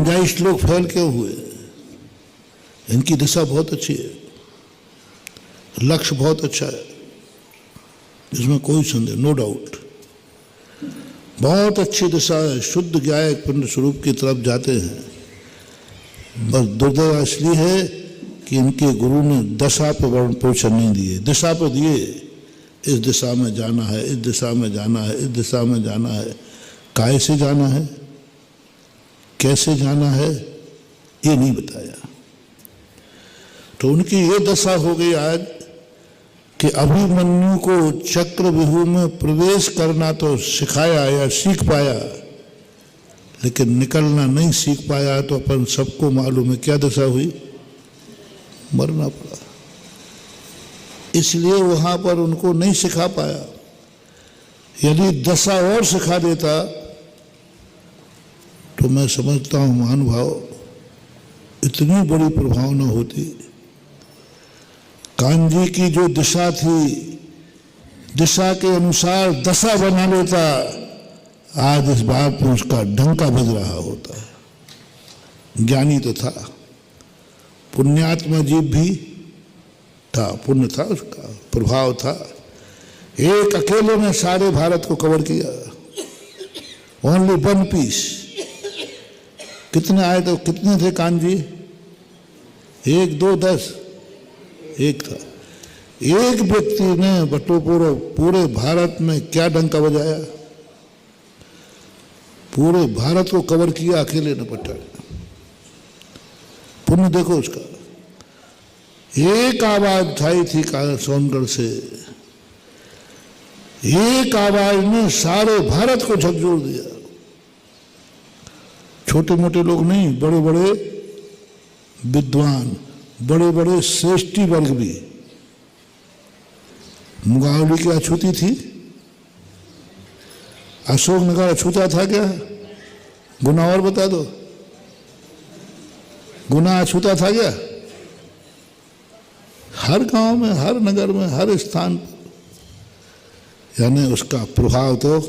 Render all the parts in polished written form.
गुंजाइश लोग फेल क्यों हुए? इनकी दिशा बहुत अच्छी है, लक्ष्य बहुत अच्छा है, इसमें कोई संदेह, नो डाउट। बहुत अच्छी दिशा है, शुद्ध ज्ञाय पुण्य स्वरूप की तरफ जाते हैं। बस दुर्दशा इसलिए है कि इनके गुरु ने दशा पे वर्ण पोषण नहीं दिए, दिशा पे दिए। इस दिशा में जाना है, इस दिशा में जाना है, इस दिशा में जाना है। काहे से जाना है, कैसे जाना है, ये नहीं बताया। तो उनकी ये दशा हो गई आज कि अभिमन्यु को चक्रव्यूह में प्रवेश करना तो सिखाया या सीख पाया, लेकिन निकलना नहीं सीख पाया। तो अपन सबको मालूम है क्या दशा हुई, मरना पड़ा। इसलिए वहां पर उनको नहीं सिखा पाया। यदि दशा और सिखा देता तो मैं समझता हूं महानुभाव इतनी बड़ी प्रभावना होती। कान्जी की जो दिशा थी, दिशा के अनुसार दशा बना लेता, आज इस बात में उसका डंका बज रहा होता है। ज्ञानी तो था, पुण्यात्मा जीव भी था, पुण्य था, उसका प्रभाव था। एक अकेले ने सारे भारत को कवर किया, ओनली वन पीस। कितने आए तो कितने थे कान्जी? 1, 2, 10, एक था। एक व्यक्ति ने पूरे भारत में क्या डंका बजाया, पूरे भारत को कवर किया अकेले ने पट्टा। पुण्य देखो उसका। एक आवाज उठाई थी सोनगढ़ से, एक आवाज ने सारे भारत को झकझोर दिया। छोटे मोटे लोग नहीं, बड़े बड़े विद्वान, बड़े बड़े श्रेष्ठी वर्ग भी। मुगावली की अछूती थी, अशोकनगर अछूता था क्या? गुना और बता दो, गुना अछूता था क्या? हर गांव में, हर नगर में, हर स्थान पर, यानी उसका प्रभाव तो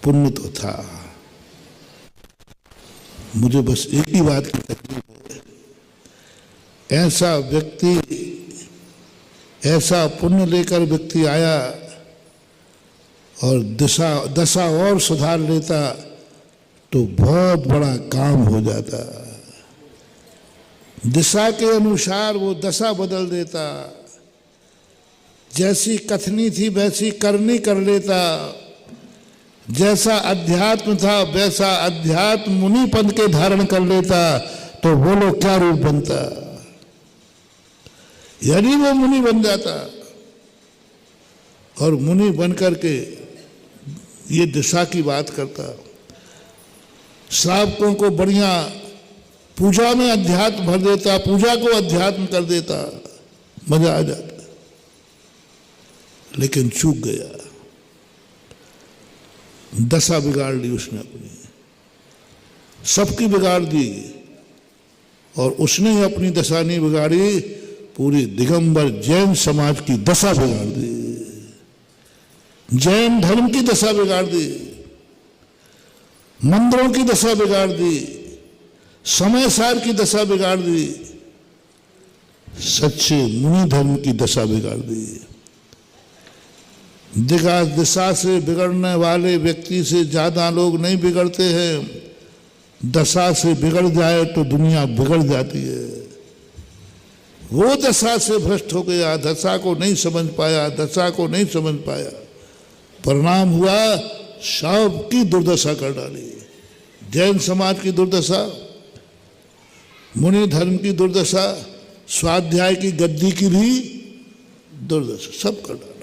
पुण्य तो था। मुझे बस एक ही बात की तकलीफ है, ऐसा व्यक्ति, ऐसा पुण्य लेकर व्यक्ति आया और दशा और सुधार लेता तो बहुत बड़ा काम हो जाता। दिशा के अनुसार वो दशा बदल देता, जैसी कथनी थी वैसी करनी कर लेता, जैसा अध्यात्म था वैसा अध्यात्म मुनि पद के धारण कर लेता। तो बोलो क्या रूप बनता। यदि वो मुनि बन जाता और मुनि बन करके ये दिशा की बात करता, श्रावकों को बढ़िया पूजा में अध्यात्म भर देता, पूजा को अध्यात्म कर देता, मजा आ जाता। लेकिन चूक गया, दशा बिगाड़ ली उसने अपनी, सबकी बिगाड़ दी। और उसने ही अपनी दशा नहीं बिगाड़ी, पूरी दिगंबर जैन समाज की दशा बिगाड़ दी, जैन धर्म की दशा बिगाड़ दी, मंदिरों की दशा बिगाड़ दी, समय सार की दशा बिगाड़ दी, सच्चे मुनि धर्म की दशा बिगाड़ दी। दिशा से बिगड़ने वाले व्यक्ति से ज्यादा लोग नहीं बिगड़ते हैं। दशा से बिगड़ जाए तो दुनिया बिगड़ जाती है। वो दशा से भ्रष्ट हो गया, दशा को नहीं समझ पाया, दशा को नहीं समझ पाया, परिणाम हुआ सबकी दुर्दशा कर डाली। जैन समाज की दुर्दशा, मुनि धर्म की दुर्दशा, स्वाध्याय की गद्दी की भी दुर्दशा, सब कर डाला।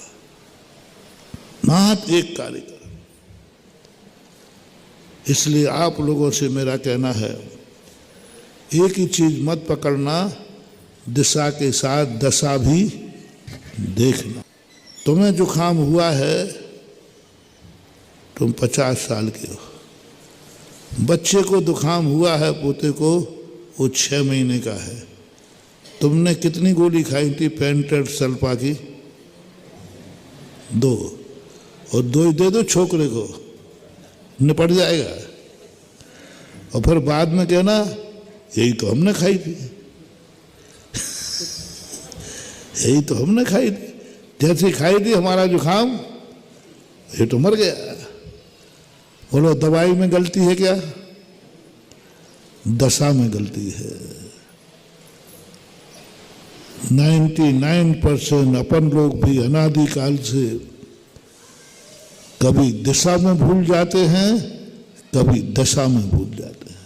मात्र एक कार्य कर। इसलिए आप लोगों से मेरा कहना है, एक ही चीज मत पकड़ना, दिशा के साथ दशा भी देखना। तुम्हें जुकाम हुआ है, तुम 50 साल के हो, बच्चे को जुकाम हुआ है, पोते को, वो 6 महीने का है। तुमने कितनी गोली खाई थी पेंटेड सल्फा की? 2, और 2 ही दे दो छोकरे को, निपट जाएगा। और फिर बाद में कहना यही तो हमने खाई थी, यही तो हमने खाई थी, जैसे खाई थी हमारा जुकाम, ये तो मर गया। बोलो दवाई में गलती है क्या? दशा में गलती है। 99% अपन लोग भी अनादिकाल से कभी दिशा में भूल जाते हैं, कभी दशा में भूल जाते हैं।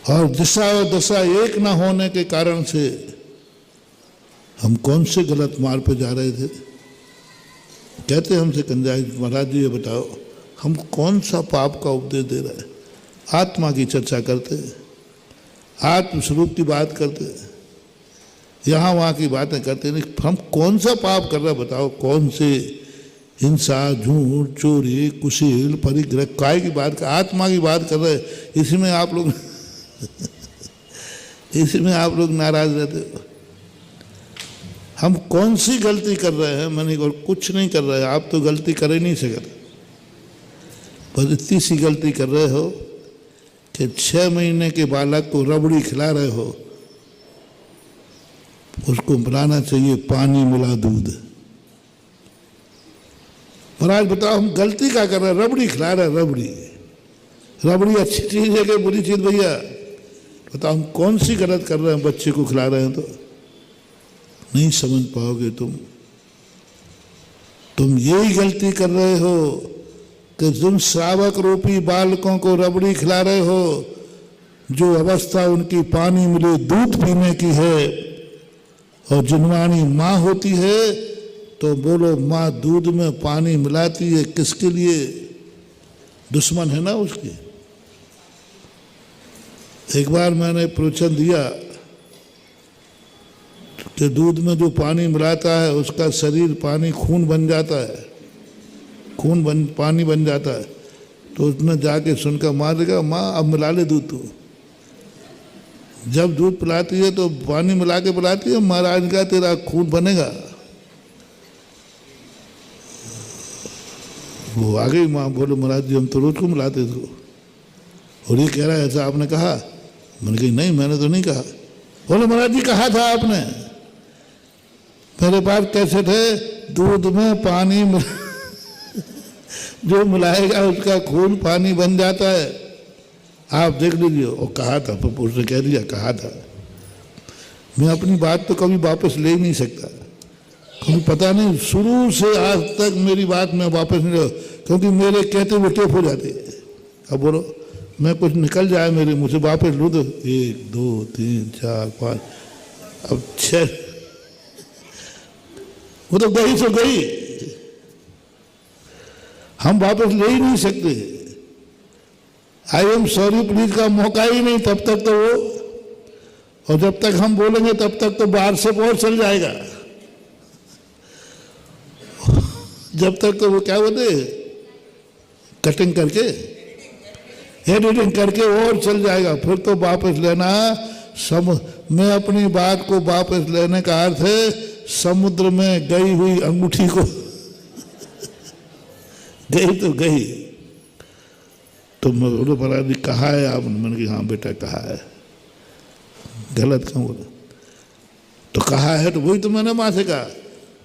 और दिशा और दशा एक ना होने के कारण से हम कौन से गलत मार्ग पे जा रहे थे। कहते हमसे कंजाई महाराज जी ये बताओ हम कौन सा पाप का उपदेश दे रहे हैं? आत्मा की चर्चा करते, आत्म स्वरूप की बात करते, यहाँ वहाँ की बातें करते, नहीं हम कौन सा पाप कर रहे हैं बताओ? कौन से हिंसा, झूठ, चोरी, कुशील, परिग्रह, काय की बात, आत्मा की बात कर रहे हैं। इसमें आप लोग इसमें आप लोग नाराज रहते हो। हम कौन सी गलती कर रहे हैं? मैंने और कुछ नहीं कर रहे हैं, आप तो गलती कर ही नहीं सकते, बस इतनी सी गलती कर रहे हो कि 6 महीने के बालक को रबड़ी खिला रहे हो, उसको बनाना चाहिए पानी मिला दूध। महाराज बताओ हम गलती क्या कर रहे हैं? रबड़ी खिला रहे हैं, रबड़ी, रबड़ी अच्छी चीज है कि बुरी चीज भैया? बताओ हम कौन सी गलत कर रहे हैं? बच्चे को खिला रहे हैं तो नहीं समझ पाओगे तुम यही गलती कर रहे हो कि तुम श्रावक रूपी बालकों को रबड़ी खिला रहे हो, जो अवस्था उनकी पानी मिले दूध पीने की है। और जिनवानी माँ होती है तो बोलो माँ दूध में पानी मिलाती है किसके लिए? दुश्मन है ना उसके। एक बार मैंने प्रवचन दिया कि दूध में जो पानी मिलाता है उसका शरीर पानी खून बन जाता है, पानी बन जाता है। तो उसने जाके सुनकर माँ देगा माँ अब मिला ले दूध। तो जब दूध पिलाती है तो पानी मिला के पिलाती है, महाराज का तेरा खून बनेगा। वो आ गई माँ, बोलो महाराज जी हम तो रोज को मिलाते थे। और ये कह रहा है ऐसा आपने कहा? मैंने कही नहीं मैंने तो नहीं कहा। बोलो महाराज जी कहा था आपने। मेरे पास कैसे थे, दूध में पानी जो मिलाएगा उसका खून पानी बन जाता है, आप देख लीजिए। और कहा था, उसने कह दिया कहा था। मैं अपनी बात तो कभी वापस ले ही नहीं सकता, क्योंकि पता नहीं शुरू से आज तक मेरी बात में वापस नहीं ले, क्योंकि मेरे कहते हुए टेप हो जाते। अब बोलो मैं कुछ निकल जाए मेरे मुँह से वापस लूँ तो 1 2 3 4 5 अब 6, वो तो गई सो गई, हम वापस ले ही नहीं सकते। आई एम सॉरी प्लीज का मौका ही नहीं तब तक तो वो, और जब तक हम बोलेंगे तब तक तो बाहर से और चल जाएगा। जब तक तो वो क्या बोलते कटिंग करके एडिटिंग करके और चल जाएगा, फिर तो वापस लेना मैं अपनी बात को वापस लेने का अर्थ है समुद्र में गई हुई अंगूठी को गई तो गई। तो बोलो महाराज जी कहा है आपने? मैंने कहा हाँ बेटा कहा है, गलत क्यों बोला? तो कहा है तो वही तो मैंने माँ से कहा,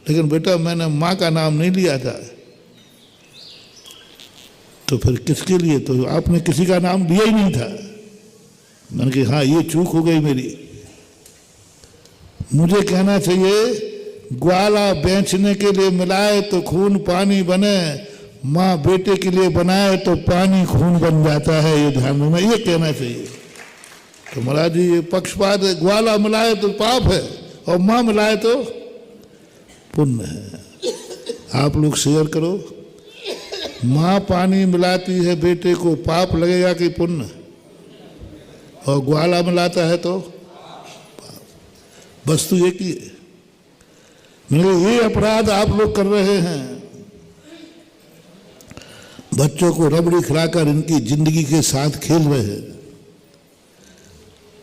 लेकिन बेटा मैंने माँ का नाम नहीं लिया था। तो फिर किसके लिए? तो आपने किसी का नाम लिया ही नहीं था। मैंने कहा हाँ ये चूक हो गई मेरी। मुझे कहना चाहिए ग्वाला बेचने के लिए मिलाए तो खून पानी बने, माँ बेटे के लिए बनाए तो पानी खून बन जाता है, ये ध्यान में ये कहना चाहिए। तो महाराज जी ये पक्षपात है, ग्वाला मिलाए तो पाप है और माँ मिलाए तो पुण्य है। आप लोग शेयर करो, माँ पानी मिलाती है बेटे को, पाप लगेगा कि पुण्य? और ग्वाला मिलाता है तो वस्तु एक ही है। ये अपराध आप लोग कर रहे हैं, बच्चों को रबड़ी खिलाकर इनकी जिंदगी के साथ खेल रहे हैं,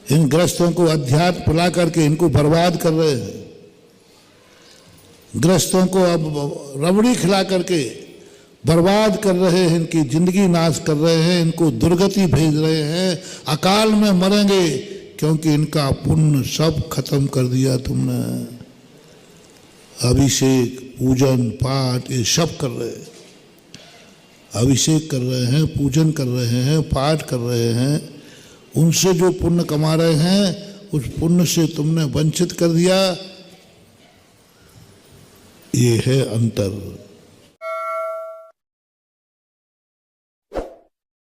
इन ग्रस्तों को अध्यात्म पिला करके इनको बर्बाद कर रहे हैं। ग्रस्तों को अब रबड़ी खिला करके बर्बाद कर रहे हैं, इनकी जिंदगी नाश कर रहे हैं, इनको दुर्गति भेज रहे हैं, अकाल में मरेंगे क्योंकि इनका पुण्य सब खत्म कर दिया तुमने। अभिषेक, पूजन, पाठ ये सब कर रहे हैं, अभिषेक कर रहे हैं, पूजन कर रहे हैं, पाठ कर रहे हैं, उनसे जो पुण्य कमा रहे हैं उस पुण्य से तुमने वंचित कर दिया। ये है अंतर।